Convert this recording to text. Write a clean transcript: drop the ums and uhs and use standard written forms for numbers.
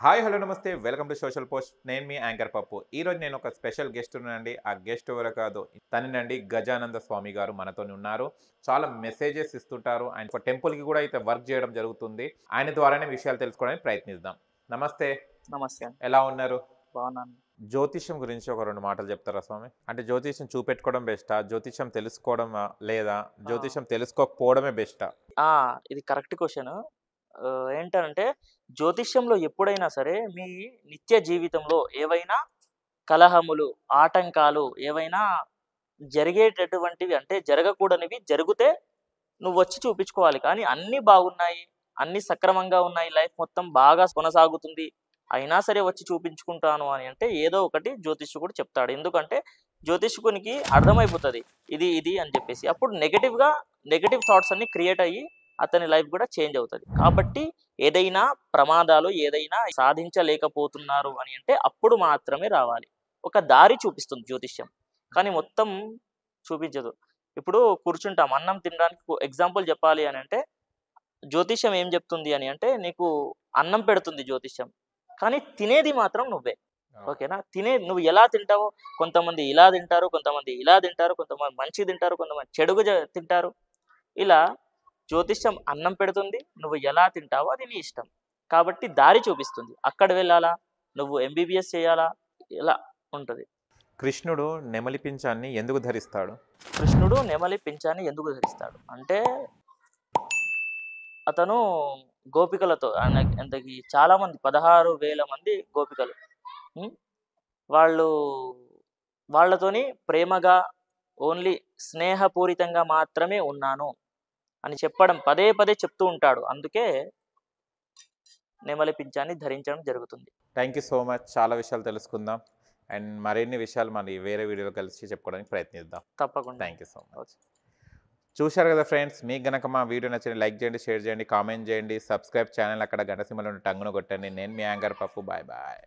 Hi hello నమస్తే welcome to social post. నేను మీ యాంకర్ పప్పు. ఈరోజు నేను ఒక స్పెషల్ గెస్ట్ ఉన్నానండి. ఆ గెస్ట్ ఎవరో కాదు, తనేనండి గజానంద స్వామి గారు మనతో ఉన్నారు. చాలా మెసేజెస్ ఇస్తుంటారు. ఆయన ఒక టెంపుల్కి కూడా అయితే వర్క్ చేయడం జరుగుతుంది. ఆయన ద్వారానే విషయాలు తెలుసుకోవడానికి ప్రయత్నిద్దాం. నమస్తే, నమస్తే అండి. ఎలా ఉన్నారు? బాగున్నాను. జ్యోతిష్యం గురించి ఒక రెండు మాటలు చెప్తారా స్వామి? అంటే జ్యోతిష్యం చూపెట్టుకోవడం బెస్టా, జ్యోతిష్యం తెలుసుకోవడం లేదా జ్యోతిష్యం తెలుసుకోకపోవడమే బెస్టా? ఇది కరెక్ట్ క్వెషన్. ఏంటంటే జ్యోతిష్యంలో ఎప్పుడైనా సరే మీ నిత్య జీవితంలో ఏవైనా కలహములు, ఆటంకాలు ఏవైనా జరిగేటటువంటివి అంటే జరగకూడనివి జరిగితే నువ్వొచ్చి చూపించుకోవాలి. కానీ అన్నీ బాగున్నాయి, అన్నీ సక్రమంగా ఉన్నాయి, లైఫ్ మొత్తం బాగా కొనసాగుతుంది. అయినా సరే వచ్చి చూపించుకుంటాను అని అంటే ఏదో ఒకటి జ్యోతిష్కుడు చెప్తాడు. ఎందుకంటే జ్యోతిష్కునికి అర్థమైపోతది ఇది అని చెప్పేసి. అప్పుడు నెగెటివ్ థాట్స్ అన్నీ క్రియేట్ అయ్యి అతని లైఫ్ కూడా చేంజ్ అవుతది. కాబట్టి ఏదైనా ప్రమాదాలు ఏదైనా సాధించలేకపోతున్నారు అని అంటే అప్పుడు మాత్రమే రావాలి. ఒక దారి చూపిస్తుంది జ్యోతిష్యం. కానీ మొత్తం చూపించదు. ఇప్పుడు కూర్చుంటాం అన్నం తినడానికి ఎగ్జాంపుల్ చెప్పాలి అని అంటే జ్యోతిష్యం ఏం చెప్తుంది అని అంటే నీకు అన్నం పెడుతుంది జ్యోతిష్యం. కానీ తినేది మాత్రం నువ్వే. ఓకేనా? నువ్వు ఎలా తింటావో కొంతమంది ఇలా తింటారు, కొంతమంది ఇలా తింటారు, కొంతమంది మంచిగా తింటారు, కొంతమంది చెడుగా తింటారు. ఇలా జ్యోతిష్యం అన్నం పెడుతుంది, నువ్వు ఎలా తింటావో అది నీ ఇష్టం. కాబట్టి దారి చూపిస్తుంది. అక్కడ వెళ్ళాలా, నువ్వు ఎంబీబీఎస్ చేయాలా, ఇలా ఉంటుంది. కృష్ణుడు నెమలి పింఛాన్ని ఎందుకు ధరిస్తాడు? కృష్ణుడు నెమలి పింఛాన్ని ఎందుకు ధరిస్తాడు అంటే అతను గోపికలతో ఎంతకి చాలా మంది 16,000 మంది గోపికలు. ఉం? వాళ్ళు వాళ్ళతోని ప్రేమగా ఓన్లీ స్నేహపూరితంగా మాత్రమే ఉన్నాను అని చెప్పడం పదే పదే చెప్తూ ఉంటాడు. అందుకే నెమలి పింఛాన్ని ధరించడం జరుగుతుంది. Thank you so much. చాలా విషయాలు తెలుసుకుందాం అండ్ మరిన్ని విషయాలు మరి వేరే వీడియోలో కలిసి చెప్పుకోవడానికి ప్రయత్నిద్దాం. తప్పకుండా. Thank you so much. చూశారు కదా ఫ్రెండ్స్, మీకు గనక మా వీడియో నచ్చిన లైక్ చేయండి, షేర్ చేయండి, కామెంట్ చేయండి, సబ్స్క్రైబ్ ఛానల్ అక్కడ గంట సింబల్ ఉంటే టంగును కొట్టండి. నేను మీ యాంకర్ పప్పు. Bye bye.